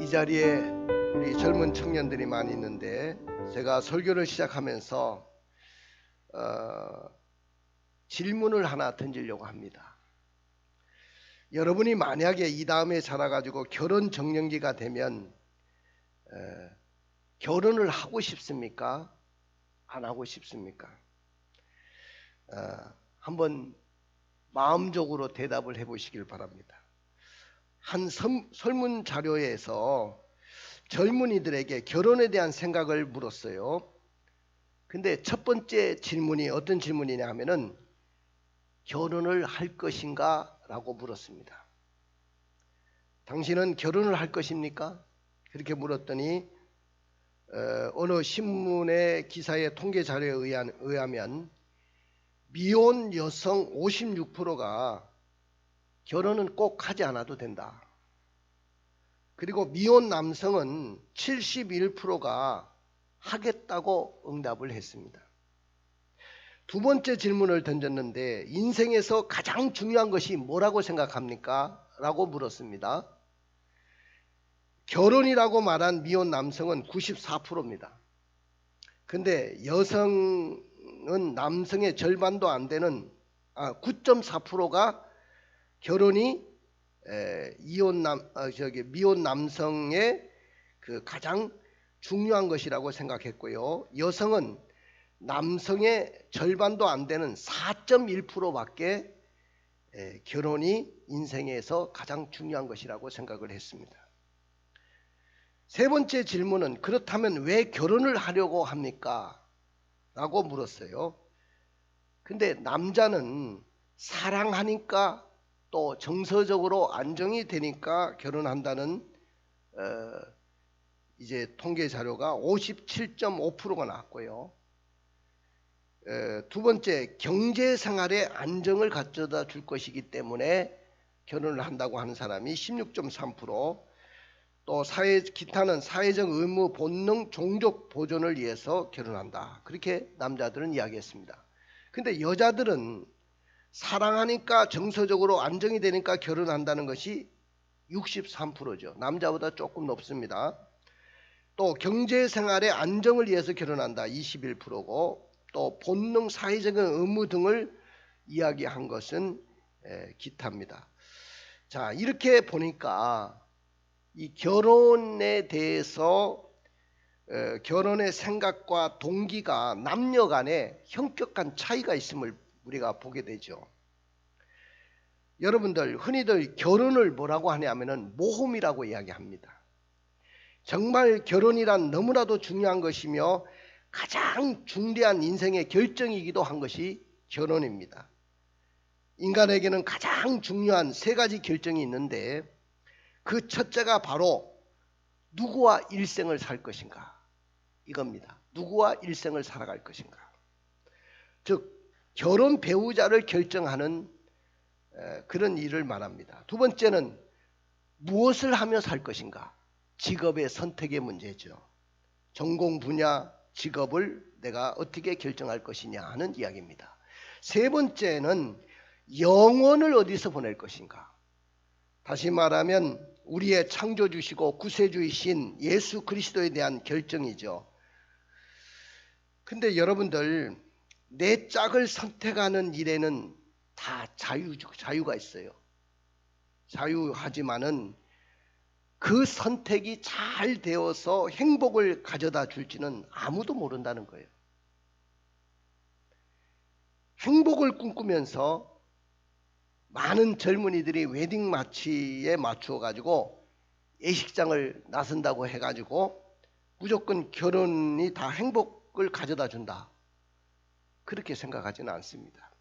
이 자리에 우리 젊은 청년들이 많이 있는데 제가 설교를 시작하면서 질문을 하나 던지려고 합니다. 여러분이 만약에 이 다음에 자라가지고 결혼 적령기가 되면 결혼을 하고 싶습니까? 안 하고 싶습니까? 한번 마음적으로 대답을 해보시길 바랍니다. 한 설문 자료에서 젊은이들에게 결혼에 대한 생각을 물었어요. 근데 첫 번째 질문이 어떤 질문이냐 하면은 결혼을 할 것인가? 라고 물었습니다. 당신은 결혼을 할 것입니까? 그렇게 물었더니 어느 신문의 기사의 통계 자료에 의하면 미혼 여성 56%가 결혼은 꼭 하지 않아도 된다. 그리고 미혼 남성은 71%가 하겠다고 응답을 했습니다. 두 번째 질문을 던졌는데 인생에서 가장 중요한 것이 뭐라고 생각합니까? 라고 물었습니다. 결혼이라고 말한 미혼 남성은 94%입니다. 근데 여성은 남성의 절반도 안 되는 9.4%가 결혼이 미혼 남성의 그 가장 중요한 것이라고 생각했고요. 여성은 남성의 절반도 안 되는 4.1%밖에 결혼이 인생에서 가장 중요한 것이라고 생각을 했습니다. 세 번째 질문은 그렇다면 왜 결혼을 하려고 합니까? 라고 물었어요. 근데 남자는 사랑하니까 또 정서적으로 안정이 되니까 결혼한다는 이제 통계 자료가 57.5%가 나왔고요. 두 번째, 경제생활에 안정을 가져다 줄 것이기 때문에 결혼을 한다고 하는 사람이 16.3%, 또 기타는 사회적 의무, 본능, 종족 보존을 위해서 결혼한다. 그렇게 남자들은 이야기했습니다. 근데 여자들은 사랑하니까 정서적으로 안정이 되니까 결혼한다는 것이 63%죠. 남자보다 조금 높습니다. 또 경제생활의 안정을 위해서 결혼한다 21%고 또 본능, 사회적인 의무 등을 이야기한 것은 기타입니다. 자, 이렇게 보니까 이 결혼에 대해서 결혼의 생각과 동기가 남녀 간에 현격한 차이가 있음을 우리가 보게 되죠. 여러분들 흔히들 결혼을 뭐라고 하냐면은 모험이라고 이야기합니다. 정말 결혼이란 너무나도 중요한 것이며 가장 중대한 인생의 결정이기도 한 것이 결혼입니다. 인간에게는 가장 중요한 세 가지 결정이 있는데 그 첫째가 바로 누구와 일생을 살 것인가 이겁니다. 누구와 일생을 살아갈 것인가. 즉 결혼 배우자를 결정하는 그런 일을 말합니다. 두 번째는 무엇을 하며 살 것인가. 직업의 선택의 문제죠. 전공 분야, 직업을 내가 어떻게 결정할 것이냐 하는 이야기입니다. 세 번째는 영혼을 어디서 보낼 것인가. 다시 말하면 우리의 창조주시고 구세주이신 예수 그리스도에 대한 결정이죠. 근데 여러분들 내 짝을 선택하는 일에는 다 자유가 있어요. 자유하지만은 그 선택이 잘 되어서 행복을 가져다 줄지는 아무도 모른다는 거예요. 행복을 꿈꾸면서 많은 젊은이들이 웨딩 마치에 맞추어 가지고 예식장을 나선다고 해가지고 무조건 결혼이 다 행복을 가져다 준다. 그렇게 생각하지는 않습니다.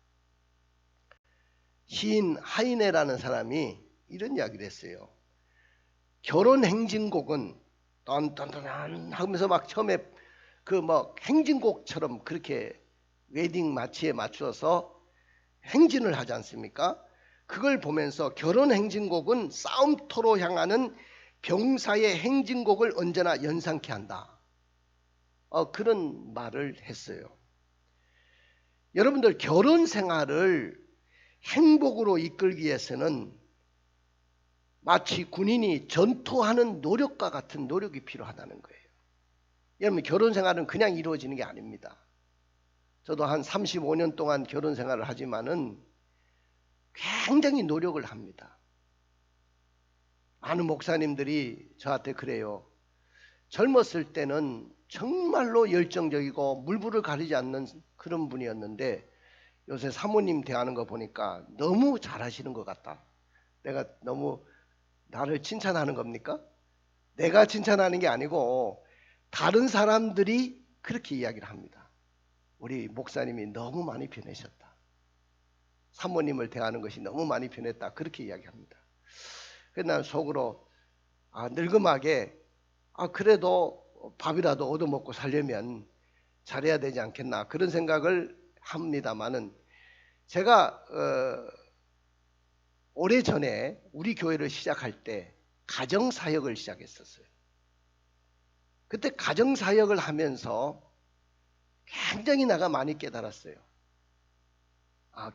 시인 하이네라는 사람이 이런 이야기를 했어요. 결혼 행진곡은 딴딴딴 하면서 막 처음에 그 뭐 행진곡처럼 그렇게 웨딩 마치에 맞춰서 행진을 하지 않습니까? 그걸 보면서 결혼 행진곡은 싸움터로 향하는 병사의 행진곡을 언제나 연상케 한다. 그런 말을 했어요. 여러분들 결혼 생활을 행복으로 이끌기 위해서는 마치 군인이 전투하는 노력과 같은 노력이 필요하다는 거예요. 여러분, 결혼 생활은 그냥 이루어지는 게 아닙니다. 저도 한 35년 동안 결혼 생활을 하지만은 굉장히 노력을 합니다. 많은 목사님들이 저한테 그래요. 젊었을 때는 정말로 열정적이고 물불을 가리지 않는 그런 분이었는데 요새 사모님 대하는 거 보니까 너무 잘하시는 것 같다. 내가 너무 나를 칭찬하는 겁니까? 내가 칭찬하는 게 아니고 다른 사람들이 그렇게 이야기를 합니다. 우리 목사님이 너무 많이 변하셨다. 사모님을 대하는 것이 너무 많이 변했다. 그렇게 이야기합니다. 그래서 난 속으로 늙음하게 그래도 밥이라도 얻어먹고 살려면 잘해야 되지 않겠나 그런 생각을 합니다마는 제가 오래전에 우리 교회를 시작할 때 가정사역을 시작했었어요. 그때 가정사역을 하면서 굉장히 내가 많이 깨달았어요.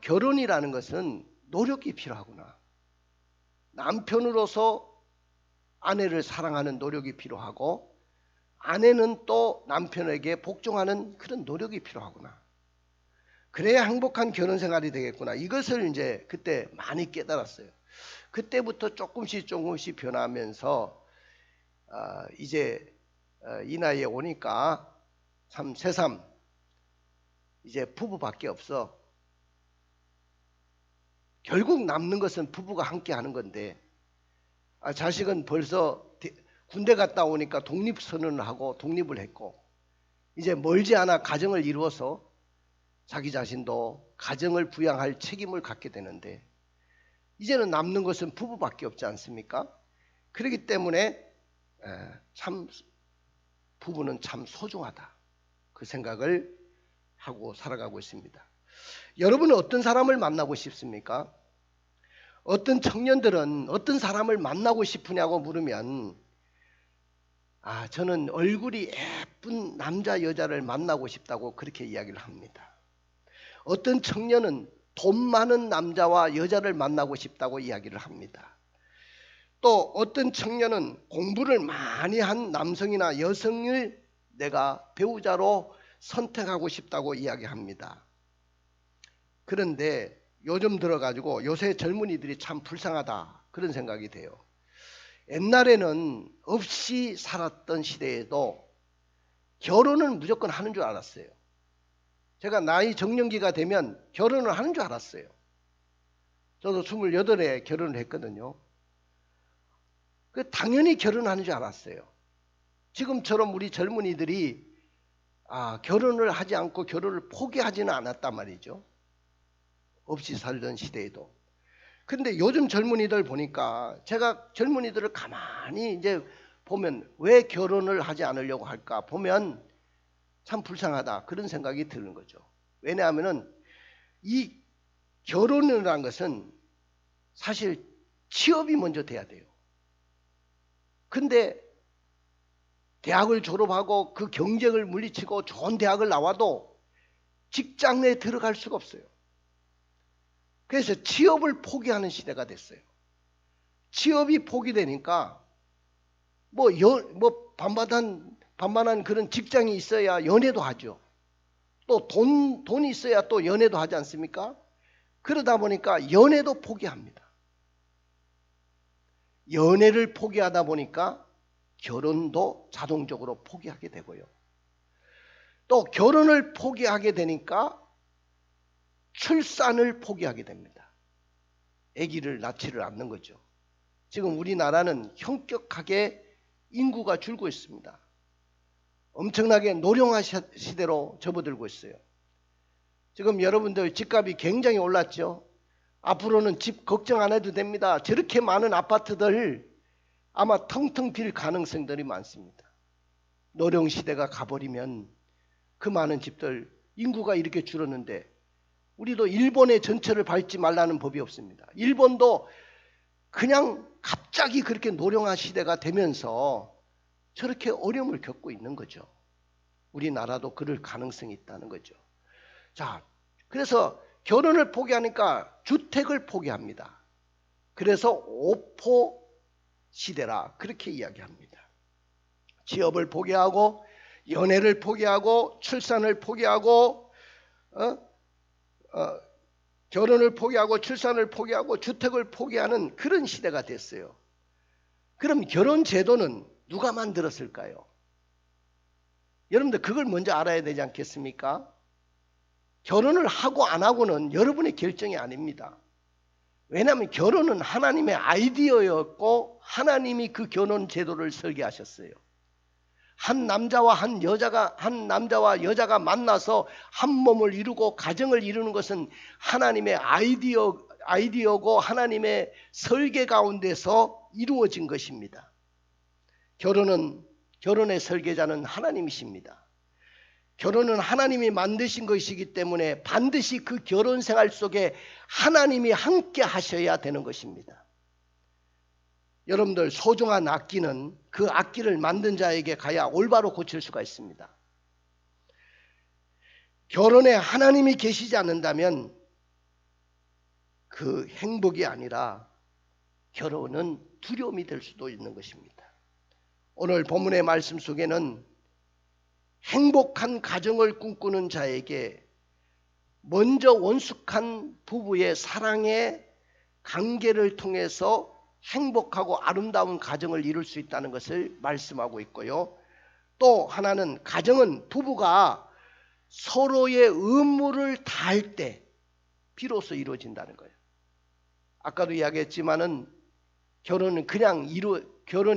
결혼이라는 것은 노력이 필요하구나. 남편으로서 아내를 사랑하는 노력이 필요하고 아내는 또 남편에게 복종하는 그런 노력이 필요하구나. 그래야 행복한 결혼 생활이 되겠구나. 이것을 이제 그때 많이 깨달았어요. 그때부터 조금씩 변하면서 이제 이 나이에 오니까 참 새삼 이제 부부밖에 없어. 결국 남는 것은 부부가 함께 하는 건데 자식은 벌써 군대 갔다 오니까 독립선언을 하고 독립을 했고 이제 멀지 않아 가정을 이루어서 자기 자신도 가정을 부양할 책임을 갖게 되는데 이제는 남는 것은 부부밖에 없지 않습니까? 그렇기 때문에 참 부부는 참 소중하다. 그 생각을 하고 살아가고 있습니다. 여러분은 어떤 사람을 만나고 싶습니까? 어떤 청년들은 어떤 사람을 만나고 싶으냐고 물으면 저는 얼굴이 예쁜 남자 여자를 만나고 싶다고 그렇게 이야기를 합니다. 어떤 청년은 돈 많은 남자와 여자를 만나고 싶다고 이야기를 합니다. 또 어떤 청년은 공부를 많이 한 남성이나 여성을 내가 배우자로 선택하고 싶다고 이야기합니다. 그런데 요즘 들어가지고 요새 젊은이들이 참 불쌍하다 그런 생각이 돼요. 옛날에는 없이 살았던 시대에도 결혼은 무조건 하는 줄 알았어요. 제가 나이 정년기가 되면 결혼을 하는 줄 알았어요. 저도 28에 결혼을 했거든요. 당연히 결혼하는 줄 알았어요. 지금처럼 우리 젊은이들이 결혼을 하지 않고 결혼을 포기하지는 않았단 말이죠. 없이 살던 시대에도. 근데 요즘 젊은이들 보니까 제가 젊은이들을 가만히 이제 보면 왜 결혼을 하지 않으려고 할까 보면 참 불쌍하다 그런 생각이 드는 거죠. 왜냐하면은 이 결혼이라는 것은 사실 취업이 먼저 돼야 돼요. 근데 대학을 졸업하고 그 경쟁을 물리치고 좋은 대학을 나와도 직장 내에 들어갈 수가 없어요. 그래서 취업을 포기하는 시대가 됐어요. 취업이 포기되니까 반반한 그런 직장이 있어야 연애도 하죠. 또 돈이 있어야 또 연애도 하지 않습니까? 그러다 보니까 연애도 포기합니다. 연애를 포기하다 보니까 결혼도 자동적으로 포기하게 되고요. 또 결혼을 포기하게 되니까 출산을 포기하게 됩니다. 아기를 낳지를 않는 거죠. 지금 우리나라는 현격하게 인구가 줄고 있습니다. 엄청나게 노령화 시대로 접어들고 있어요. 지금 여러분들 집값이 굉장히 올랐죠. 앞으로는 집 걱정 안 해도 됩니다. 저렇게 많은 아파트들 아마 텅텅 빌 가능성들이 많습니다. 노령 시대가 가버리면 그 많은 집들 인구가 이렇게 줄었는데 우리도 일본의 전철을 밟지 말라는 법이 없습니다. 일본도 그냥 갑자기 그렇게 노령화 시대가 되면서 저렇게 어려움을 겪고 있는 거죠. 우리나라도 그럴 가능성이 있다는 거죠. 자, 그래서 결혼을 포기하니까 주택을 포기합니다. 그래서 오포 시대라 그렇게 이야기합니다. 취업을 포기하고 연애를 포기하고 출산을 포기하고 결혼을 포기하고 출산을 포기하고 주택을 포기하는 그런 시대가 됐어요. 그럼 결혼 제도는 누가 만들었을까요? 여러분들 그걸 먼저 알아야 되지 않겠습니까? 결혼을 하고 안 하고는 여러분의 결정이 아닙니다. 왜냐하면 결혼은 하나님의 아이디어였고 하나님이 그 결혼 제도를 설계하셨어요. 한 남자와 여자가 만나서 한 몸을 이루고 가정을 이루는 것은 하나님의 아이디어고 하나님의 설계 가운데서 이루어진 것입니다. 결혼의 설계자는 하나님이십니다. 결혼은 하나님이 만드신 것이기 때문에 반드시 그 결혼 생활 속에 하나님이 함께 하셔야 되는 것입니다. 여러분들 소중한 악기는 그 악기를 만든 자에게 가야 올바로 고칠 수가 있습니다. 결혼에 하나님이 계시지 않는다면 그 행복이 아니라 결혼은 두려움이 될 수도 있는 것입니다. 오늘 본문의 말씀 속에는 행복한 가정을 꿈꾸는 자에게 먼저 원숙한 부부의 사랑의 관계를 통해서 행복하고 아름다운 가정을 이룰 수 있다는 것을 말씀하고 있고요. 또 하나는 가정은 부부가 서로의 의무를 다할 때 비로소 이루어진다는 거예요. 아까도 이야기했지만은 결혼이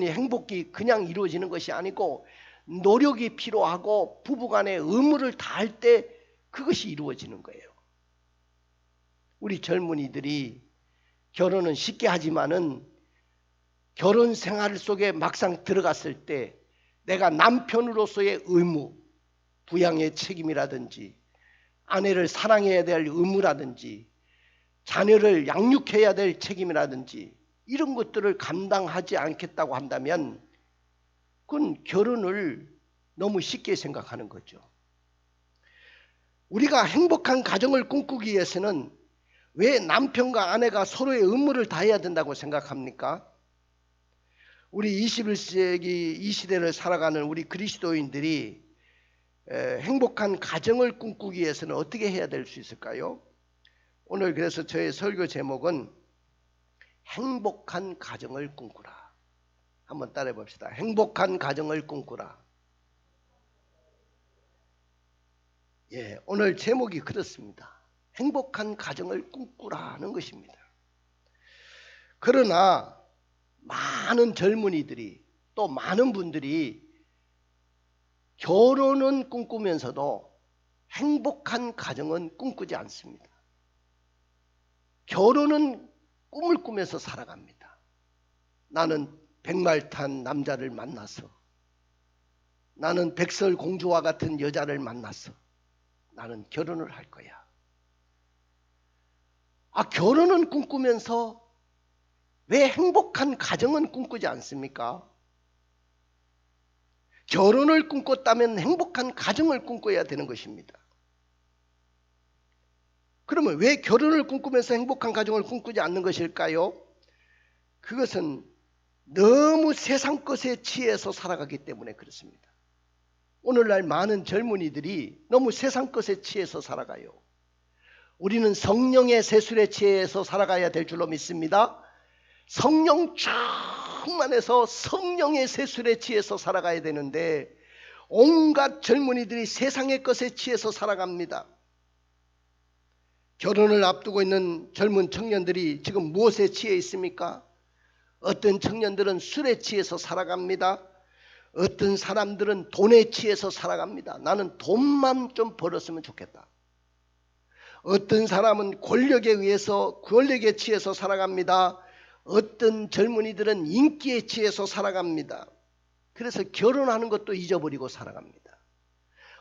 행복이 그냥 이루어지는 것이 아니고 노력이 필요하고 부부간의 의무를 다할 때 그것이 이루어지는 거예요. 우리 젊은이들이 결혼은 쉽게 하지만은 결혼 생활 속에 막상 들어갔을 때 내가 남편으로서의 의무, 부양의 책임이라든지 아내를 사랑해야 될 의무라든지 자녀를 양육해야 될 책임이라든지 이런 것들을 감당하지 않겠다고 한다면 그건 결혼을 너무 쉽게 생각하는 거죠. 우리가 행복한 가정을 꿈꾸기 위해서는 왜 남편과 아내가 서로의 의무를 다해야 된다고 생각합니까? 우리 21세기 이 시대를 살아가는 우리 그리스도인들이 행복한 가정을 꿈꾸기 위해서는 어떻게 해야 될 수 있을까요? 오늘 그래서 저의 설교 제목은 행복한 가정을 꿈꾸라. 한번 따라해 봅시다. 행복한 가정을 꿈꾸라. 예, 오늘 제목이 그렇습니다. 행복한 가정을 꿈꾸라는 것입니다. 그러나 많은 젊은이들이 또 많은 분들이 결혼은 꿈꾸면서도 행복한 가정은 꿈꾸지 않습니다. 결혼은 꿈을 꾸면서 살아갑니다. 나는 백말 탄 남자를 만나서, 나는 백설공주와 같은 여자를 만나서 나는 결혼을 할 거야. 결혼은 꿈꾸면서 왜 행복한 가정은 꿈꾸지 않습니까? 결혼을 꿈꿨다면 행복한 가정을 꿈꿔야 되는 것입니다. 그러면 왜 결혼을 꿈꾸면서 행복한 가정을 꿈꾸지 않는 것일까요? 그것은 너무 세상 것에 취해서 살아가기 때문에 그렇습니다. 오늘날 많은 젊은이들이 너무 세상 것에 취해서 살아가요. 우리는 성령의 세술에 취해서 살아가야 될 줄로 믿습니다. 성령 충만해서 성령의 세술에 취해서 살아가야 되는데 온갖 젊은이들이 세상의 것에 취해서 살아갑니다. 결혼을 앞두고 있는 젊은 청년들이 지금 무엇에 취해 있습니까? 어떤 청년들은 술에 취해서 살아갑니다. 어떤 사람들은 돈에 취해서 살아갑니다. 나는 돈만 좀 벌었으면 좋겠다. 어떤 사람은 권력에 취해서 살아갑니다. 어떤 젊은이들은 인기에 취해서 살아갑니다. 그래서 결혼하는 것도 잊어버리고 살아갑니다.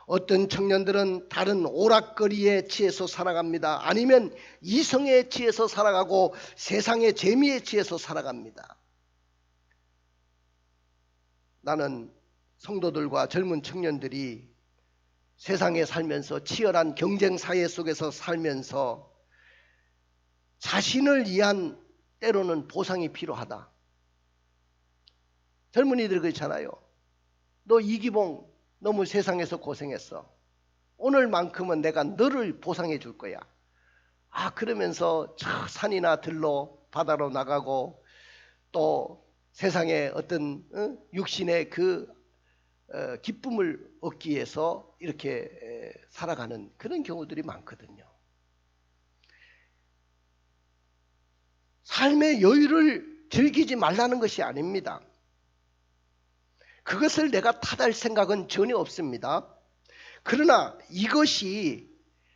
어떤 청년들은 다른 오락거리에 취해서 살아갑니다. 아니면 이성에 취해서 살아가고 세상의 재미에 취해서 살아갑니다. 나는 성도들과 젊은 청년들이 세상에 살면서 치열한 경쟁 사회 속에서 살면서 자신을 위한 때로는 보상이 필요하다. 젊은이들 그렇잖아요. 너 이기봉 너무 세상에서 고생했어. 오늘만큼은 내가 너를 보상해 줄 거야. 그러면서 저 산이나 들로 바다로 나가고 또 세상의 어떤 육신의 그 기쁨을 얻기 위해서 이렇게 살아가는 그런 경우들이 많거든요. 삶의 여유를 즐기지 말라는 것이 아닙니다. 그것을 내가 탓할 생각은 전혀 없습니다. 그러나 이것이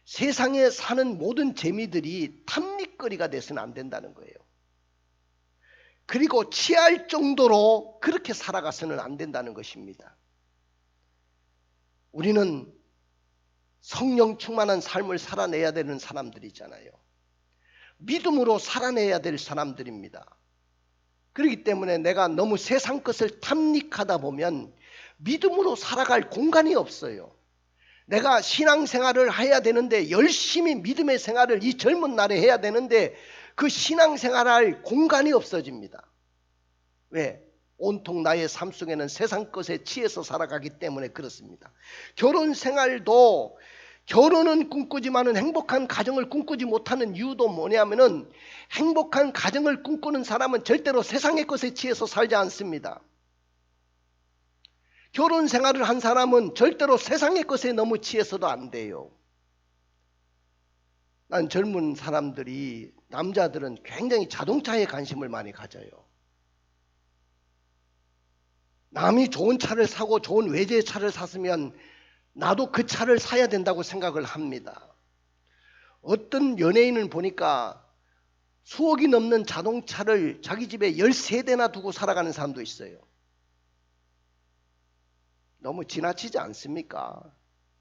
세상에 사는 모든 재미들이 탐닉거리가 돼서는 안 된다는 거예요. 그리고 취할 정도로 그렇게 살아가서는 안 된다는 것입니다. 우리는 성령 충만한 삶을 살아내야 되는 사람들이잖아요. 믿음으로 살아내야 될 사람들입니다. 그렇기 때문에 내가 너무 세상 것을 탐닉하다 보면 믿음으로 살아갈 공간이 없어요. 내가 신앙생활을 해야 되는데 열심히 믿음의 생활을 이 젊은 날에 해야 되는데 그 신앙생활할 공간이 없어집니다. 왜? 온통 나의 삶 속에는 세상 것에 취해서 살아가기 때문에 그렇습니다. 결혼 생활도 결혼은 꿈꾸지만은 행복한 가정을 꿈꾸지 못하는 이유도 뭐냐면은 행복한 가정을 꿈꾸는 사람은 절대로 세상의 것에 취해서 살지 않습니다. 결혼 생활을 한 사람은 절대로 세상의 것에 너무 취해서도 안 돼요. 난 젊은 사람들이 남자들은 굉장히 자동차에 관심을 많이 가져요. 남이 좋은 차를 사고 좋은 외제의 차를 샀으면 나도 그 차를 사야 된다고 생각을 합니다. 어떤 연예인을 보니까 수억이 넘는 자동차를 자기 집에 13대나 두고 살아가는 사람도 있어요. 너무 지나치지 않습니까?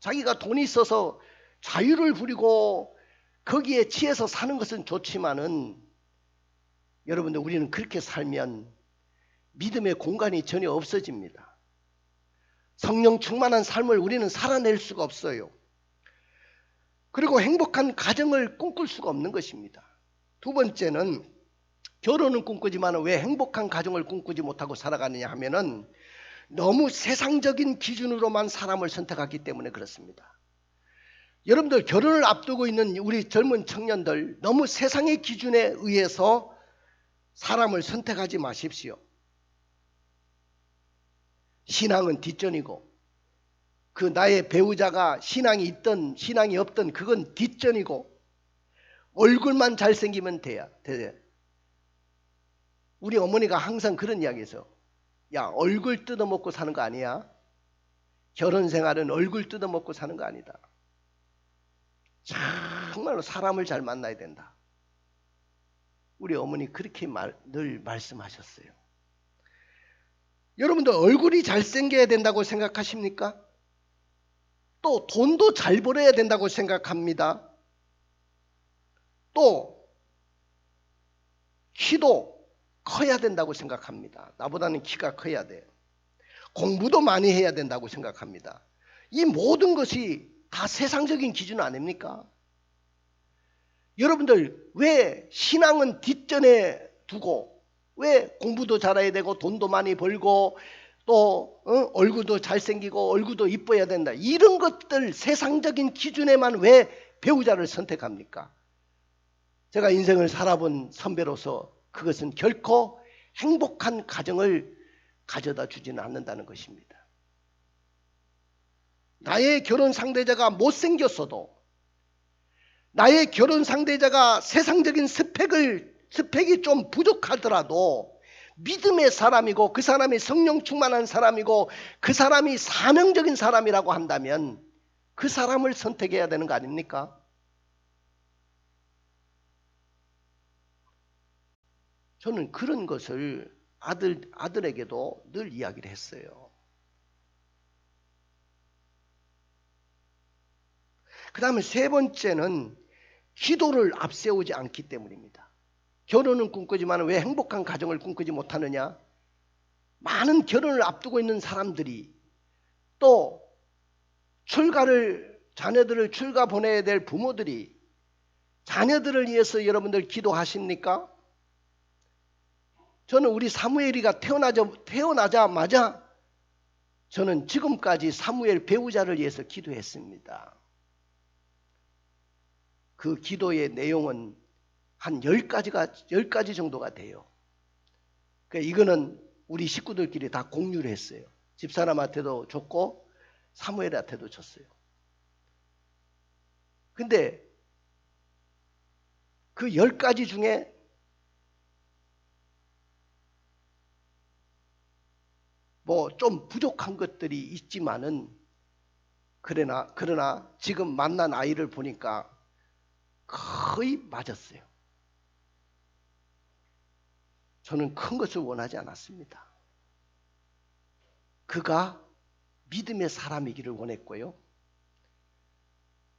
자기가 돈이 있어서 자유를 부리고 거기에 취해서 사는 것은 좋지만은 여러분들 우리는 그렇게 살면 믿음의 공간이 전혀 없어집니다. 성령 충만한 삶을 우리는 살아낼 수가 없어요. 그리고 행복한 가정을 꿈꿀 수가 없는 것입니다. 두 번째는 결혼은 꿈꾸지만 왜 행복한 가정을 꿈꾸지 못하고 살아가느냐 하면은 너무 세상적인 기준으로만 사람을 선택하기 때문에 그렇습니다. 여러분들 결혼을 앞두고 있는 우리 젊은 청년들 너무 세상의 기준에 의해서 사람을 선택하지 마십시오. 신앙은 뒷전이고 그 나의 배우자가 신앙이 있든 신앙이 없든 그건 뒷전이고 얼굴만 잘생기면 돼야 돼. 우리 어머니가 항상 그런 이야기해서 야 얼굴 뜯어먹고 사는 거 아니야. 결혼 생활은 얼굴 뜯어먹고 사는 거 아니다. 정말로 사람을 잘 만나야 된다. 우리 어머니 그렇게 늘 말씀하셨어요. 여러분들 얼굴이 잘생겨야 된다고 생각하십니까? 또 돈도 잘 벌어야 된다고 생각합니다. 또 키도 커야 된다고 생각합니다. 나보다는 키가 커야 돼요. 공부도 많이 해야 된다고 생각합니다. 이 모든 것이 다 세상적인 기준 아닙니까? 여러분들 왜 신앙은 뒷전에 두고 왜 공부도 잘해야 되고 돈도 많이 벌고 또 얼굴도 잘생기고 얼굴도 이뻐야 된다. 이런 것들 세상적인 기준에만 왜 배우자를 선택합니까? 제가 인생을 살아본 선배로서 그것은 결코 행복한 가정을 가져다 주지는 않는다는 것입니다. 나의 결혼 상대자가 못생겼어도 나의 결혼 상대자가 세상적인 스펙이 좀 부족하더라도 믿음의 사람이고 그 사람이 성령 충만한 사람이고 그 사람이 사명적인 사람이라고 한다면 그 사람을 선택해야 되는 거 아닙니까? 저는 그런 것을 아들에게도 늘 이야기를 했어요. 그 다음에 세 번째는 기도를 앞세우지 않기 때문입니다. 결혼은 꿈꾸지만 왜 행복한 가정을 꿈꾸지 못하느냐? 많은 결혼을 앞두고 있는 사람들이 또 자녀들을 출가 보내야 될 부모들이 자녀들을 위해서 여러분들 기도하십니까? 저는 우리 사무엘이가 태어나자마자 저는 지금까지 사무엘 배우자를 위해서 기도했습니다. 그 기도의 내용은 한 10가지 정도가 돼요. 그러니까 이거는 우리 식구들끼리 다 공유를 했어요. 집사람한테도 줬고 사무엘한테도 줬어요. 근데 그 10가지 중에 뭐 좀 부족한 것들이 있지만은 그러나 지금 만난 아이를 보니까 거의 맞았어요. 저는 큰 것을 원하지 않았습니다. 그가 믿음의 사람이기를 원했고요.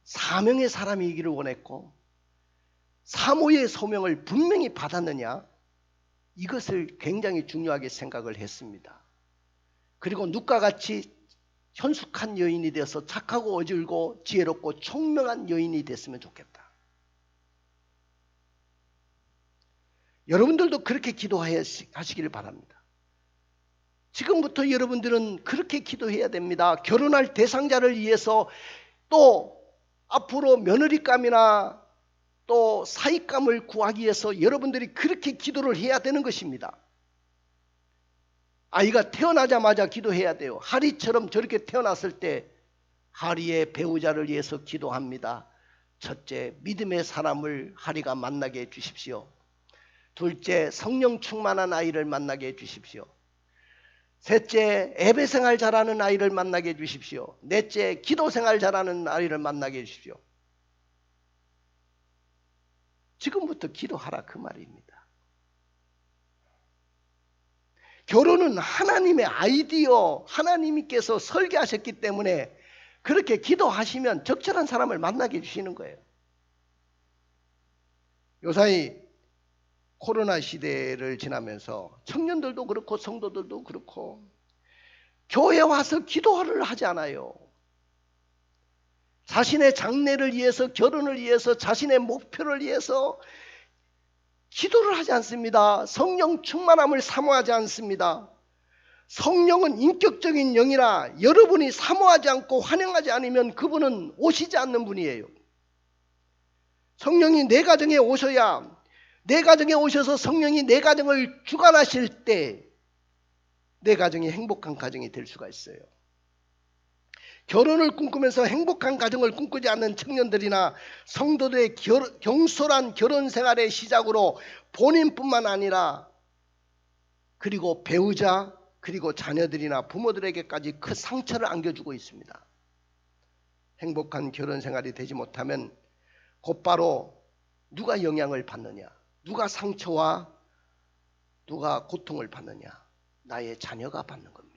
사명의 사람이기를 원했고, 사모의 소명을 분명히 받았느냐, 이것을 굉장히 중요하게 생각을 했습니다. 그리고 룻과 같이 현숙한 여인이 되어서 착하고 어질고 지혜롭고 총명한 여인이 됐으면 좋겠다. 여러분들도 그렇게 기도하시기를 바랍니다. 지금부터 여러분들은 그렇게 기도해야 됩니다. 결혼할 대상자를 위해서, 또 앞으로 며느리감이나 또 사익감을 구하기 위해서 여러분들이 그렇게 기도를 해야 되는 것입니다. 아이가 태어나자마자 기도해야 돼요. 하리처럼 저렇게 태어났을 때 하리의 배우자를 위해서 기도합니다. 첫째, 믿음의 사람을 하리가 만나게 해주십시오. 둘째, 성령 충만한 아이를 만나게 해주십시오. 셋째, 예배생활 잘하는 아이를 만나게 해주십시오. 넷째, 기도생활 잘하는 아이를 만나게 해주십시오. 지금부터 기도하라, 그 말입니다. 결혼은 하나님의 아이디어, 하나님께서 설계하셨기 때문에 그렇게 기도하시면 적절한 사람을 만나게 해주시는 거예요. 요사이 코로나 시대를 지나면서 청년들도 그렇고 성도들도 그렇고 교회 와서 기도를 하지 않아요. 자신의 장래를 위해서, 결혼을 위해서, 자신의 목표를 위해서 기도를 하지 않습니다. 성령 충만함을 사모하지 않습니다. 성령은 인격적인 영이라 여러분이 사모하지 않고 환영하지 않으면 그분은 오시지 않는 분이에요. 성령이 내 가정에 오셔야, 내 가정에 오셔서 성령이 내 가정을 주관하실 때 내 가정이 행복한 가정이 될 수가 있어요. 결혼을 꿈꾸면서 행복한 가정을 꿈꾸지 않는 청년들이나 성도들의 경솔한 결혼 생활의 시작으로 본인뿐만 아니라 그리고 배우자, 그리고 자녀들이나 부모들에게까지 큰 상처를 안겨주고 있습니다. 행복한 결혼 생활이 되지 못하면 곧바로 누가 영향을 받느냐, 누가 상처와 누가 고통을 받느냐, 나의 자녀가 받는 겁니다.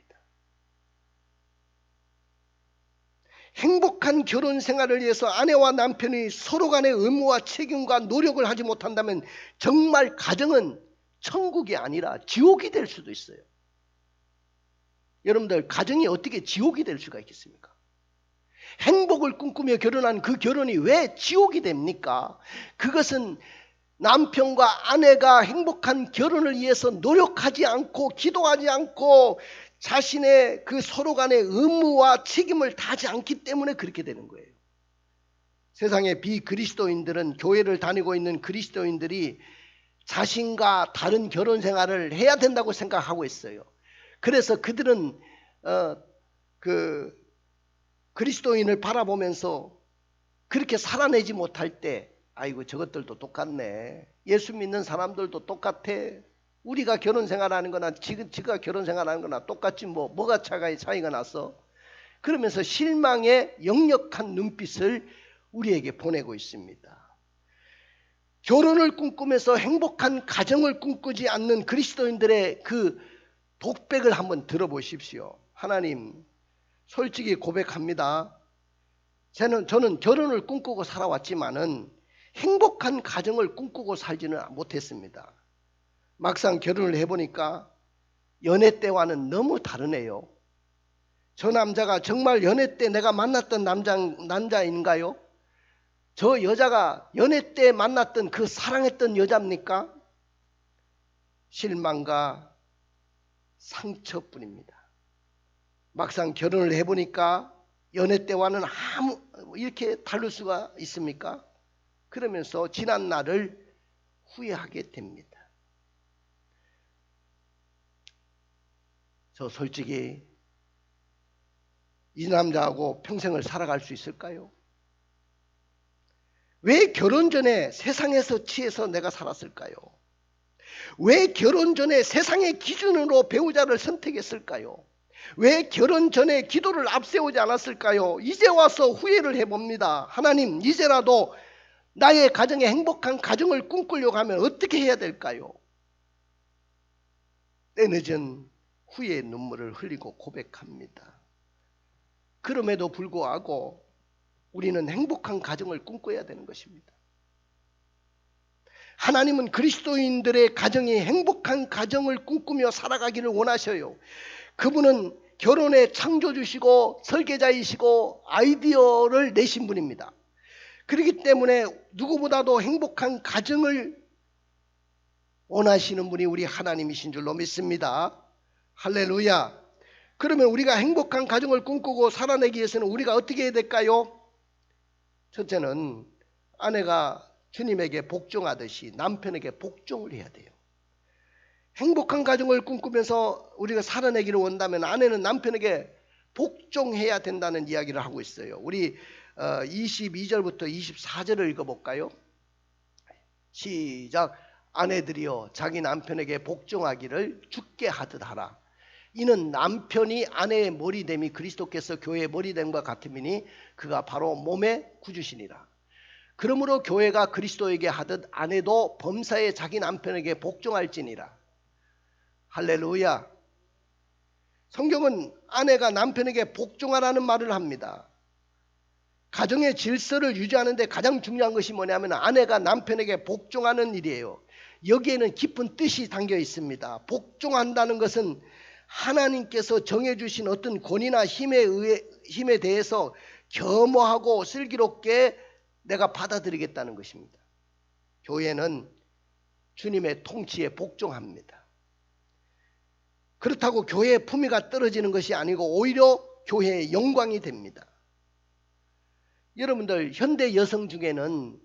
행복한 결혼 생활을 위해서 아내와 남편이 서로 간의 의무와 책임과 노력을 하지 못한다면 정말 가정은 천국이 아니라 지옥이 될 수도 있어요. 여러분들, 가정이 어떻게 지옥이 될 수가 있겠습니까? 행복을 꿈꾸며 결혼한 그 결혼이 왜 지옥이 됩니까? 그것은 남편과 아내가 행복한 결혼을 위해서 노력하지 않고 기도하지 않고 자신의 그 서로 간의 의무와 책임을 다하지 않기 때문에 그렇게 되는 거예요. 세상의 비그리스도인들은, 교회를 다니고 있는 그리스도인들이 자신과 다른 결혼 생활을 해야 된다고 생각하고 있어요. 그래서 그들은 그리스도인을 바라보면서 그렇게 살아내지 못할 때, 아이고 저것들도 똑같네, 예수 믿는 사람들도 똑같아, 우리가 결혼 생활하는 거나 지가 결혼 생활하는 거나 똑같지 뭐가 차이가 났어? 그러면서 실망의 역력한 눈빛을 우리에게 보내고 있습니다. 결혼을 꿈꾸면서 행복한 가정을 꿈꾸지 않는 그리스도인들의 그 독백을 한번 들어보십시오. 하나님, 솔직히 고백합니다. 저는 결혼을 꿈꾸고 살아왔지만은 행복한 가정을 꿈꾸고 살지는 못했습니다. 막상 결혼을 해보니까 연애 때와는 너무 다르네요. 저 남자가 정말 연애 때 내가 만났던 남자인가요? 저 여자가 연애 때 만났던 그 사랑했던 여자입니까? 실망과 상처뿐입니다. 막상 결혼을 해보니까 연애 때와는 이렇게 다를 수가 있습니까? 그러면서 지난 날을 후회하게 됩니다. 저 솔직히 이 남자하고 평생을 살아갈 수 있을까요? 왜 결혼 전에 세상에서 취해서 내가 살았을까요? 왜 결혼 전에 세상의 기준으로 배우자를 선택했을까요? 왜 결혼 전에 기도를 앞세우지 않았을까요? 이제 와서 후회를 해봅니다. 하나님, 이제라도 나의 가정에 행복한 가정을 꿈꾸려고 하면 어떻게 해야 될까요? 때늦은 후회의 눈물을 흘리고 고백합니다. 그럼에도 불구하고 우리는 행복한 가정을 꿈꿔야 되는 것입니다. 하나님은 그리스도인들의 가정이 행복한 가정을 꿈꾸며 살아가기를 원하셔요. 그분은 결혼의 창조주시고 설계자이시고 아이디어를 내신 분입니다. 그렇기 때문에 누구보다도 행복한 가정을 원하시는 분이 우리 하나님이신 줄로 믿습니다. 할렐루야. 그러면 우리가 행복한 가정을 꿈꾸고 살아내기 위해서는 우리가 어떻게 해야 될까요? 첫째는 아내가 주님에게 복종하듯이 남편에게 복종을 해야 돼요. 행복한 가정을 꿈꾸면서 우리가 살아내기를 원한다면 아내는 남편에게 복종해야 된다는 이야기를 하고 있어요. 우리 22절부터 24절을 읽어볼까요? 시작. 아내들이여 자기 남편에게 복종하기를 주께 하듯 하라. 이는 남편이 아내의 머리됨이 그리스도께서 교회의 머리됨과 같음이니 그가 바로 몸의 구주시니라. 그러므로 교회가 그리스도에게 하듯 아내도 범사에 자기 남편에게 복종할지니라. 할렐루야. 성경은 아내가 남편에게 복종하라는 말을 합니다. 가정의 질서를 유지하는 데 가장 중요한 것이 뭐냐면 아내가 남편에게 복종하는 일이에요. 여기에는 깊은 뜻이 담겨 있습니다. 복종한다는 것은 하나님께서 정해주신 어떤 권위나 힘에 대해서 겸허하고 슬기롭게 내가 받아들이겠다는 것입니다. 교회는 주님의 통치에 복종합니다. 그렇다고 교회의 품위가 떨어지는 것이 아니고 오히려 교회의 영광이 됩니다. 여러분들 현대 여성 중에는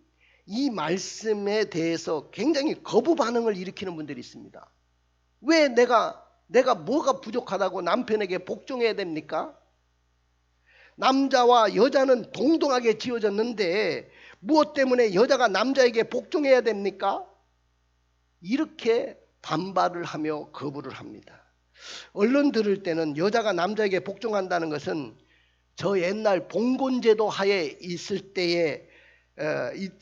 이 말씀에 대해서 굉장히 거부 반응을 일으키는 분들이 있습니다. 왜 내가 뭐가 부족하다고 남편에게 복종해야 됩니까? 남자와 여자는 동등하게 지어졌는데 무엇 때문에 여자가 남자에게 복종해야 됩니까? 이렇게 반발을 하며 거부를 합니다. 언론 들을 때는 여자가 남자에게 복종한다는 것은 저 옛날 봉건제도 하에 있을 때에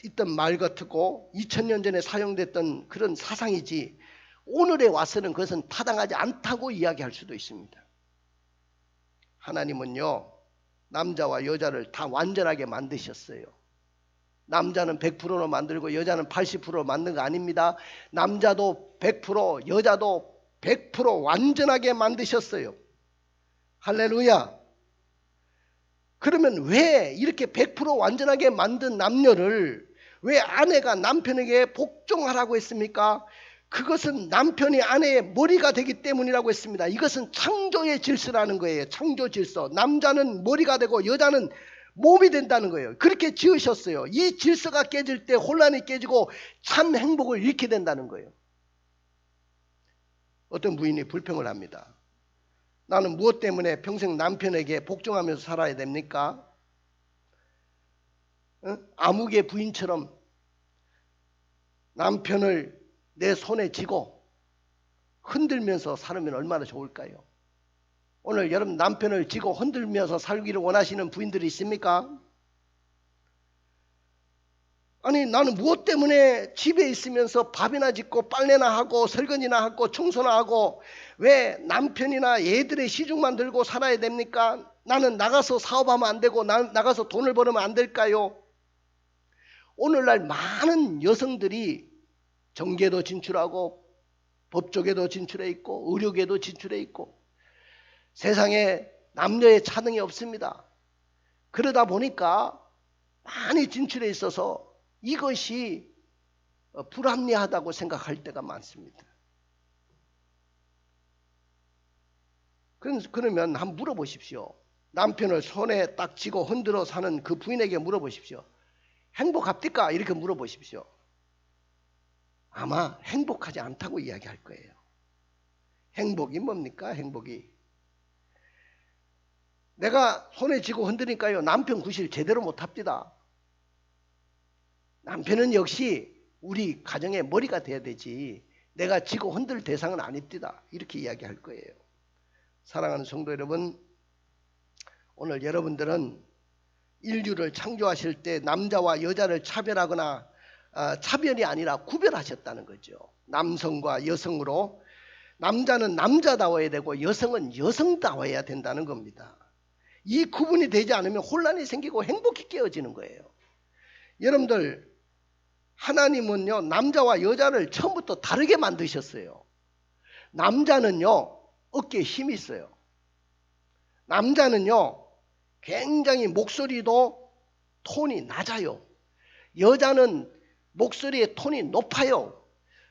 있던 말 같고 2000년 전에 사용됐던 그런 사상이지 오늘에 와서는 그것은 타당하지 않다고 이야기할 수도 있습니다. 하나님은요 남자와 여자를 다 완전하게 만드셨어요. 남자는 100%로 만들고 여자는 80%로 만든 거 아닙니다. 남자도 100%, 여자도 100% 완전하게 만드셨어요. 할렐루야. 그러면 왜 이렇게 100% 완전하게 만든 남녀를 왜 아내가 남편에게 복종하라고 했습니까? 그것은 남편이 아내의 머리가 되기 때문이라고 했습니다. 이것은 창조의 질서라는 거예요. 창조 질서. 남자는 머리가 되고 여자는 몸이 된다는 거예요. 그렇게 지으셨어요. 이 질서가 깨질 때 혼란이 깨지고 참 행복을 잃게 된다는 거예요. 어떤 부인이 불평을 합니다. 나는 무엇 때문에 평생 남편에게 복종하면서 살아야 됩니까? 아무개 부인처럼 남편을 내 손에 쥐고 흔들면서 살면 얼마나 좋을까요? 오늘 여러분 남편을 쥐고 흔들면서 살기를 원하시는 부인들이 있습니까? 아니 나는 무엇 때문에 집에 있으면서 밥이나 짓고 빨래나 하고 설거지나 하고 청소나 하고 왜 남편이나 애들의 시중만 들고 살아야 됩니까? 나는 나가서 사업하면 안 되고 나가서 돈을 벌으면 안 될까요? 오늘날 많은 여성들이 정계도 진출하고 법조계도 진출해 있고 의료계도 진출해 있고 세상에 남녀의 차등이 없습니다. 그러다 보니까 많이 진출해 있어서 이것이 불합리하다고 생각할 때가 많습니다. 그러면 한번 물어보십시오. 남편을 손에 딱 쥐고 흔들어 사는 그 부인에게 물어보십시오. 행복합니까? 이렇게 물어보십시오. 아마 행복하지 않다고 이야기할 거예요. 행복이 뭡니까? 행복이. 내가 손에 쥐고 흔드니까요, 남편 구실 제대로 못합니다. 남편은 역시 우리 가정의 머리가 돼야 되지, 내가 쥐고 흔들 대상은 아닙니다. 이렇게 이야기할 거예요. 사랑하는 성도 여러분, 오늘 여러분들은 인류를 창조하실 때 남자와 여자를 차별하거나 차별이 아니라 구별하셨다는 거죠. 남성과 여성으로. 남자는 남자다워야 되고 여성은 여성다워야 된다는 겁니다. 이 구분이 되지 않으면 혼란이 생기고 행복이 깨어지는 거예요. 여러분들, 하나님은요, 남자와 여자를 처음부터 다르게 만드셨어요. 남자는요, 어깨에 힘이 있어요. 남자는요, 굉장히 목소리도 톤이 낮아요. 여자는 목소리의 톤이 높아요.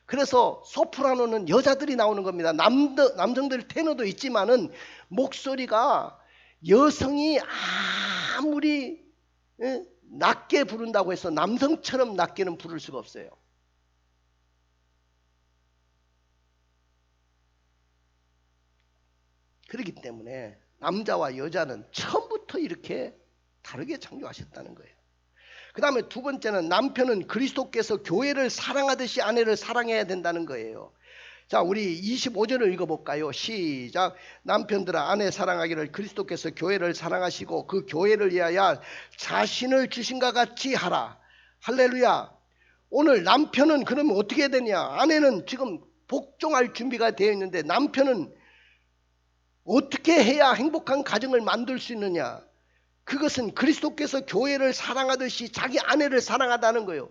그래서 소프라노는 여자들이 나오는 겁니다. 남성들 테너도 있지만은 목소리가 여성이 아무리 낮게 부른다고 해서 남성처럼 낮게는 부를 수가 없어요. 그렇기 때문에 남자와 여자는 처음부터 이렇게 다르게 창조하셨다는 거예요. 그 다음에 두 번째는 남편은 그리스도께서 교회를 사랑하듯이 아내를 사랑해야 된다는 거예요. 자, 우리 25절을 읽어볼까요? 시작. 남편들아 아내 사랑하기를 그리스도께서 교회를 사랑하시고 그 교회를 위하여 자신을 주신과 같이 하라. 할렐루야. 오늘 남편은 그러면 어떻게 해야 되냐? 아내는 지금 복종할 준비가 되어 있는데 남편은 어떻게 해야 행복한 가정을 만들 수 있느냐? 그것은 그리스도께서 교회를 사랑하듯이 자기 아내를 사랑하다는 거예요.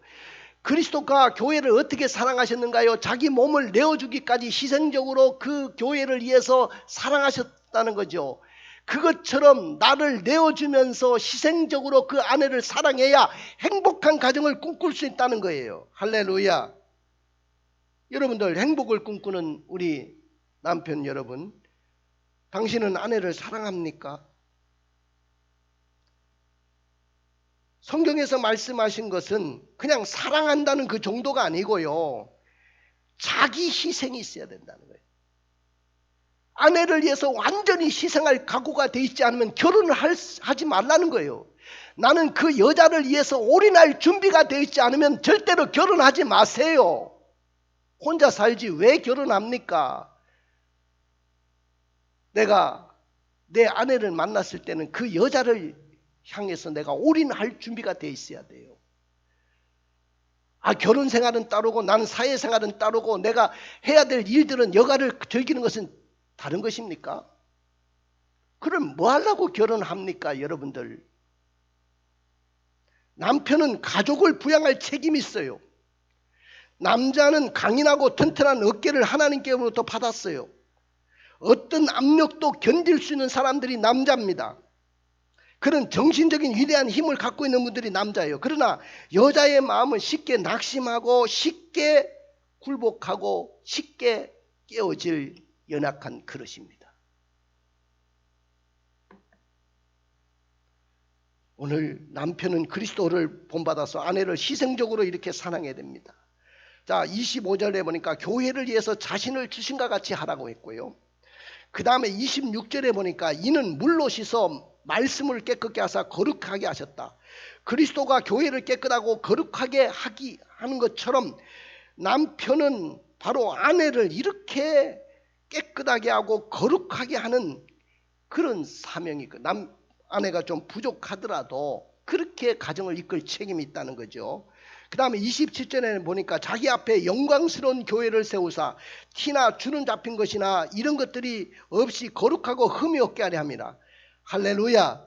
그리스도가 교회를 어떻게 사랑하셨는가요? 자기 몸을 내어주기까지 희생적으로 그 교회를 위해서 사랑하셨다는 거죠. 그것처럼 나를 내어주면서 희생적으로 그 아내를 사랑해야 행복한 가정을 꿈꿀 수 있다는 거예요. 할렐루야. 여러분들, 행복을 꿈꾸는 우리 남편 여러분, 당신은 아내를 사랑합니까? 성경에서 말씀하신 것은 그냥 사랑한다는 그 정도가 아니고요, 자기 희생이 있어야 된다는 거예요. 아내를 위해서 완전히 희생할 각오가 돼 있지 않으면 결혼을 하지 말라는 거예요. 나는 그 여자를 위해서 올인할 준비가 돼 있지 않으면 절대로 결혼하지 마세요. 혼자 살지 왜 결혼합니까? 내가 내 아내를 만났을 때는 그 여자를 향해서 내가 올인할 준비가 돼 있어야 돼요. 결혼 생활은 따르고 나는 사회 생활은 따르고 내가 해야 될 일들은 여가를 즐기는 것은 다른 것입니까? 그럼 뭐 하려고 결혼합니까, 여러분들? 남편은 가족을 부양할 책임이 있어요. 남자는 강인하고 튼튼한 어깨를 하나님께로부터 받았어요. 어떤 압력도 견딜 수 있는 사람들이 남자입니다. 그런 정신적인 위대한 힘을 갖고 있는 분들이 남자예요. 그러나 여자의 마음은 쉽게 낙심하고 쉽게 굴복하고 쉽게 깨어질 연약한 그릇입니다. 오늘 남편은 그리스도를 본받아서 아내를 희생적으로 이렇게 사랑해야 됩니다. 자, 25절에 보니까 교회를 위해서 자신을 주신과 같이 하라고 했고요. 그 다음에 26절에 보니까 이는 물로 씻어 말씀을 깨끗게 하사 거룩하게 하셨다. 그리스도가 교회를 깨끗하고 거룩하게 하는 것처럼 남편은 바로 아내를 이렇게 깨끗하게 하고 거룩하게 하는 그런 사명이, 아내가 좀 부족하더라도 그렇게 가정을 이끌 책임이 있다는 거죠. 그 다음에 27절에는 보니까 자기 앞에 영광스러운 교회를 세우사 티나 주름 잡힌 것이나 이런 것들이 없이 거룩하고 흠이 없게 하려 합니다. 할렐루야.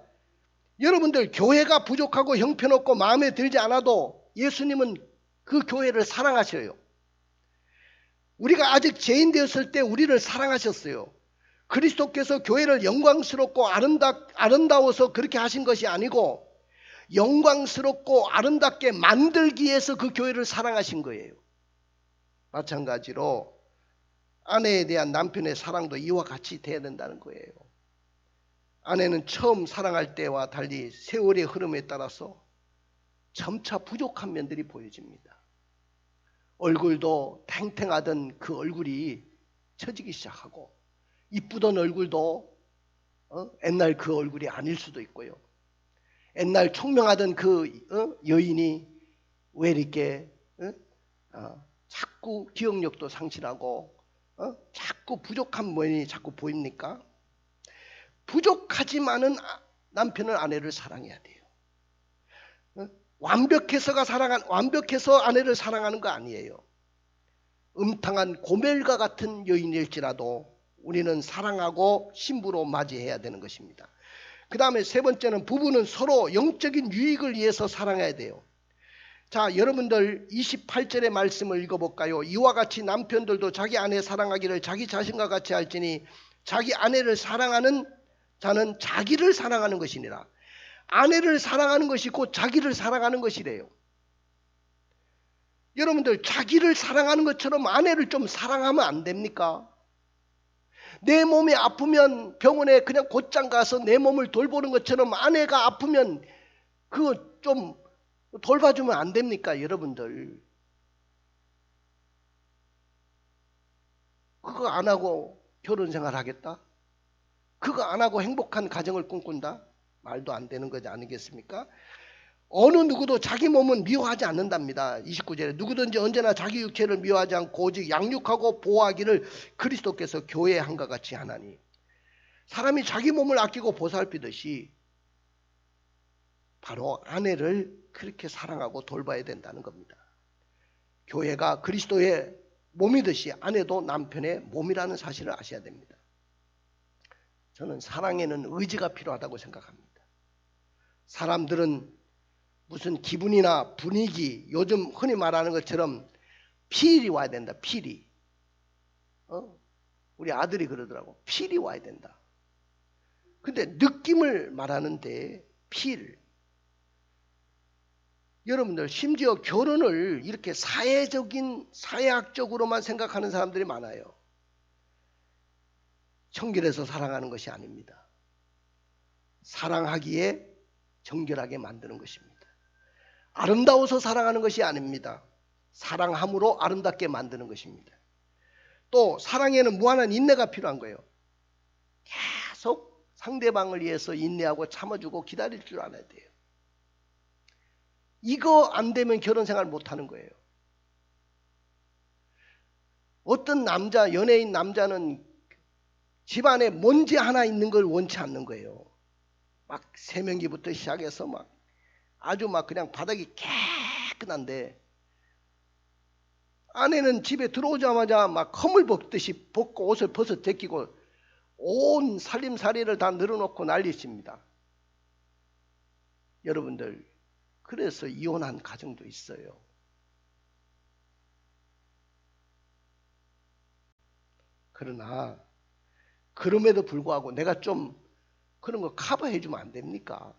여러분들, 교회가 부족하고 형편없고 마음에 들지 않아도 예수님은 그 교회를 사랑하셔요. 우리가 아직 죄인 되었을 때 우리를 사랑하셨어요. 그리스도께서 교회를 영광스럽고 아름다워서 그렇게 하신 것이 아니고 영광스럽고 아름답게 만들기 위해서 그 교회를 사랑하신 거예요. 마찬가지로 아내에 대한 남편의 사랑도 이와 같이 돼야 된다는 거예요. 아내는 처음 사랑할 때와 달리 세월의 흐름에 따라서 점차 부족한 면들이 보여집니다. 얼굴도 탱탱하던 그 얼굴이 처지기 시작하고, 이쁘던 얼굴도 옛날 그 얼굴이 아닐 수도 있고요. 옛날 총명하던 그 여인이 왜 이렇게 자꾸 기억력도 상실하고 자꾸 부족한 면이 자꾸 보입니까? 부족하지만은 남편은 아내를 사랑해야 돼요. 완벽해서 아내를 사랑하는 거 아니에요. 음탕한 고멜과 같은 여인일지라도 우리는 사랑하고 신부로 맞이해야 되는 것입니다. 그 다음에 세 번째는 부부는 서로 영적인 유익을 위해서 사랑해야 돼요. 자, 여러분들 28절의 말씀을 읽어볼까요? 이와 같이 남편들도 자기 아내 사랑하기를 자기 자신과 같이 할지니 자기 아내를 사랑하는 자는 자기를 사랑하는 것이니라. 아내를 사랑하는 것이 곧 자기를 사랑하는 것이래요. 여러분들 자기를 사랑하는 것처럼 아내를 좀 사랑하면 안 됩니까? 내 몸이 아프면 병원에 그냥 곧장 가서 내 몸을 돌보는 것처럼 아내가 아프면 그거 좀 돌봐주면 안 됩니까? 여러분들 그거 안 하고 결혼생활 하겠다? 그거 안 하고 행복한 가정을 꿈꾼다? 말도 안 되는 거지 아니겠습니까? 어느 누구도 자기 몸은 미워하지 않는답니다. 29절에 누구든지 언제나 자기 육체를 미워하지 않고 오직 양육하고 보호하기를 그리스도께서 교회에 한과 같이 하나니. 사람이 자기 몸을 아끼고 보살피듯이 바로 아내를 그렇게 사랑하고 돌봐야 된다는 겁니다. 교회가 그리스도의 몸이듯이 아내도 남편의 몸이라는 사실을 아셔야 됩니다. 저는 사랑에는 의지가 필요하다고 생각합니다. 사람들은 무슨 기분이나 분위기, 요즘 흔히 말하는 것처럼 필이 와야 된다. 필이. 우리 아들이 그러더라고. 필이 와야 된다. 근데 느낌을 말하는데 필. 여러분들 심지어 결혼을 이렇게 사회학적으로만 생각하는 사람들이 많아요. 청결해서 사랑하는 것이 아닙니다. 사랑하기에 정결하게 만드는 것입니다. 아름다워서 사랑하는 것이 아닙니다. 사랑함으로 아름답게 만드는 것입니다. 또 사랑에는 무한한 인내가 필요한 거예요. 계속 상대방을 위해서 인내하고 참아주고 기다릴 줄 알아야 돼요. 이거 안 되면 결혼생활 못하는 거예요. 어떤 남자, 연예인 남자는 집안에 먼지 하나 있는 걸 원치 않는 거예요. 막 세면기부터 시작해서 막 아주 막 그냥 바닥이 깨끗한데 아내는 집에 들어오자마자 막 컴을 벗듯이 벗고 옷을 벗어 제끼고 온 살림살이를 다 늘어놓고 난리칩니다. 여러분들 그래서 이혼한 가정도 있어요. 그러나 그럼에도 불구하고 내가 좀 그런 거 커버해주면 안 됩니까?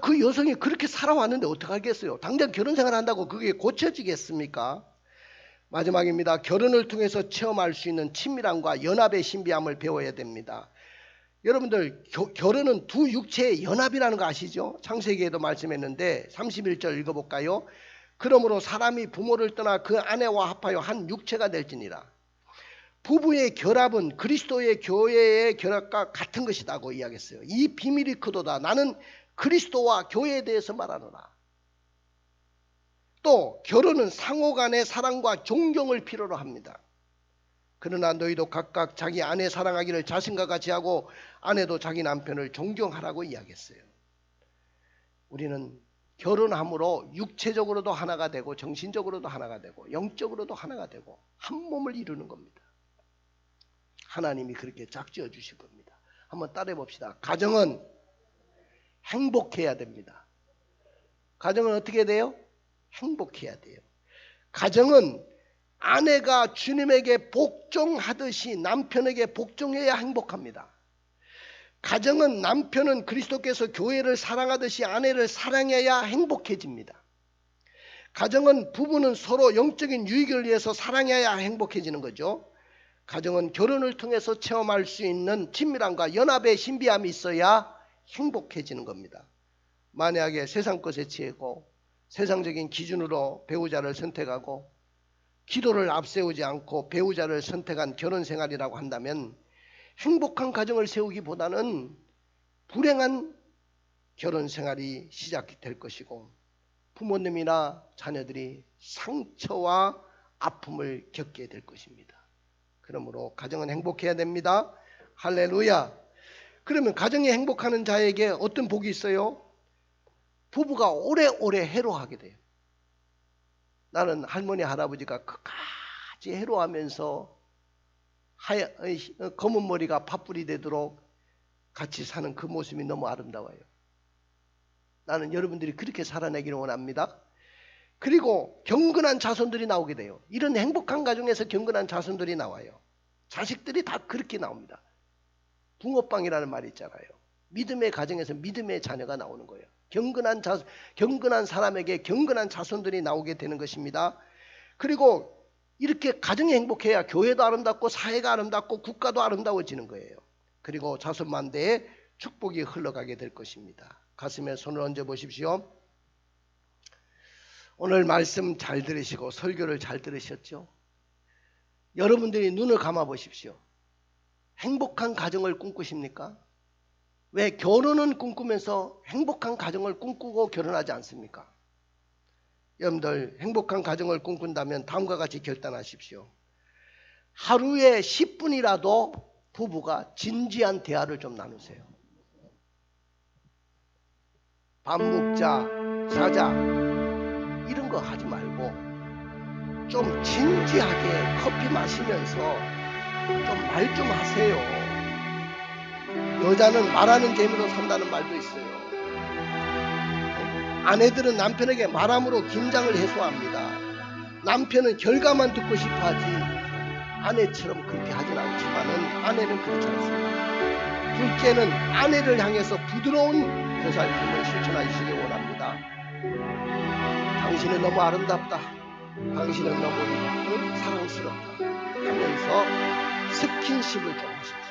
그 여성이 그렇게 살아왔는데 어떡하겠어요? 당장 결혼생활 한다고 그게 고쳐지겠습니까? 마지막입니다. 결혼을 통해서 체험할 수 있는 친밀함과 연합의 신비함을 배워야 됩니다. 여러분들 결혼은 두 육체의 연합이라는 거 아시죠? 창세기에도 말씀했는데 31절 읽어볼까요? 그러므로 사람이 부모를 떠나 그 아내와 합하여 한 육체가 될지니라. 부부의 결합은 그리스도의 교회의 결합과 같은 것이라고 이야기했어요. 이 비밀이 크도다. 나는 그리스도와 교회에 대해서 말하노라. 또 결혼은 상호간의 사랑과 존경을 필요로 합니다. 그러나 너희도 각각 자기 아내 사랑하기를 자신과 같이 하고 아내도 자기 남편을 존경하라고 이야기했어요. 우리는 결혼함으로 육체적으로도 하나가 되고 정신적으로도 하나가 되고 영적으로도 하나가 되고 한 몸을 이루는 겁니다. 하나님이 그렇게 짝지어 주실 겁니다. 한번 따라해 봅시다. 가정은 행복해야 됩니다. 가정은 어떻게 돼요? 행복해야 돼요. 가정은 아내가 주님에게 복종하듯이 남편에게 복종해야 행복합니다. 가정은 남편은 그리스도께서 교회를 사랑하듯이 아내를 사랑해야 행복해집니다. 가정은 부부는 서로 영적인 유익을 위해서 사랑해야 행복해지는 거죠. 가정은 결혼을 통해서 체험할 수 있는 친밀함과 연합의 신비함이 있어야 행복해지는 겁니다. 만약에 세상 것에 취하고 세상적인 기준으로 배우자를 선택하고 기도를 앞세우지 않고 배우자를 선택한 결혼 생활이라고 한다면 행복한 가정을 세우기보다는 불행한 결혼 생활이 시작이 될 것이고 부모님이나 자녀들이 상처와 아픔을 겪게 될 것입니다. 그러므로 가정은 행복해야 됩니다. 할렐루야. 그러면 가정이 행복하는 자에게 어떤 복이 있어요? 부부가 오래오래 해로하게 돼요. 나는 할머니 할아버지가 끝까지 해로하면서 검은 머리가 팥불이 되도록 같이 사는 그 모습이 너무 아름다워요. 나는 여러분들이 그렇게 살아내기를 원합니다. 그리고 경건한 자손들이 나오게 돼요. 이런 행복한 가정에서 경건한 자손들이 나와요. 자식들이 다 그렇게 나옵니다. 붕어빵이라는 말이 있잖아요. 믿음의 가정에서 믿음의 자녀가 나오는 거예요. 경건한 사람에게 경건한 자손들이 나오게 되는 것입니다. 그리고 이렇게 가정이 행복해야 교회도 아름답고 사회가 아름답고 국가도 아름다워지는 거예요. 그리고 자손만대에 축복이 흘러가게 될 것입니다. 가슴에 손을 얹어 보십시오. 오늘 말씀 잘 들으시고 설교를 잘 들으셨죠? 여러분들이 눈을 감아 보십시오. 행복한 가정을 꿈꾸십니까? 왜 결혼은 꿈꾸면서 행복한 가정을 꿈꾸고 결혼하지 않습니까? 여러분들 행복한 가정을 꿈꾼다면 다음과 같이 결단하십시오. 하루에 10분이라도 부부가 진지한 대화를 좀 나누세요. 밥 먹자, 자자 이런 거 하지 말고 좀 진지하게 커피 마시면서 좀 말 좀 하세요. 여자는 말하는 재미로 산다는 말도 있어요. 아내들은 남편에게 말함으로 긴장을 해소합니다. 남편은 결과만 듣고 싶어 하지 아내처럼 그렇게 하진 않지만은 아내는 그렇지 않습니다. 둘째는 아내를 향해서 부드러운 보살핌을 실천하시기 원합니다. 당신은 너무 아름답다. 당신은 너무 사랑스럽다 하면서 스킨십을 좀 하십시오.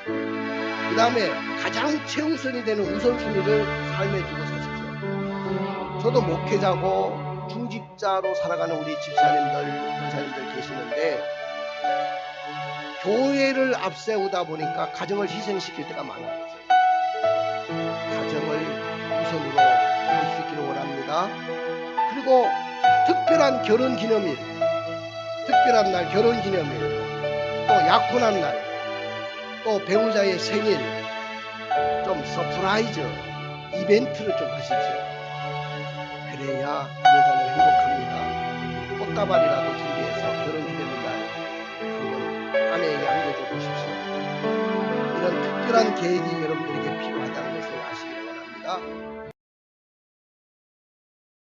그 다음에 가장 최우선이 되는 우선순위를 삶에 두고 사십시오. 저도 목회자고 중직자로 살아가는 우리 집사님들, 권사님들 계시는데 교회를 앞세우다 보니까 가정을 희생시킬 때가 많아요. 가정을 우선으로 할 수 있기를 원합니다. 그리고 특별한 결혼기념일, 특별한 날 결혼기념일, 또 약혼한 날, 또 배우자의 생일, 좀 서프라이즈 이벤트를 좀 하십시오. 그래야 여자는 행복합니다. 꽃다발이라도 준비해서 결혼기념일 날 한번 아내에게 안겨줘 보십시오. 이런 특별한 계획이 여러분들에게 필요하다는 것을 아시기 바랍니다.